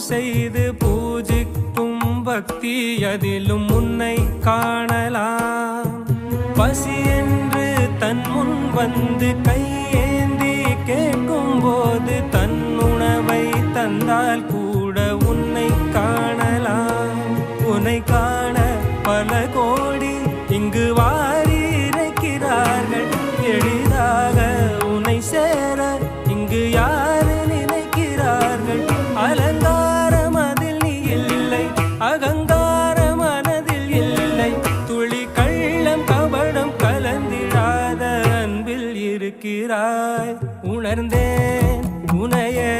செய்து பூஜிக்கும் பக்தி அதிலும் உன்னை காணலாம். பசி என்று தன் முன் வந்து கையேந்தி கேட்கும் போது தன் உணவை தந்தால் கூட உன்னை காணலாம். உன்னை காண பல கோடி இங்கு வாரி இறைக்கிறார்கள். எளிதாக உன்னை சேர இங்கு யாரு நினைக்கிறார்கள்? அலங்காரம் அதில் நீ இல்லை, அகங்கார மனதில் இல்லை. துளி கள்ளம் கபடம் கலந்திடாத அன்பில் இருக்கிறாய். உணர்ந்தேன் உனையே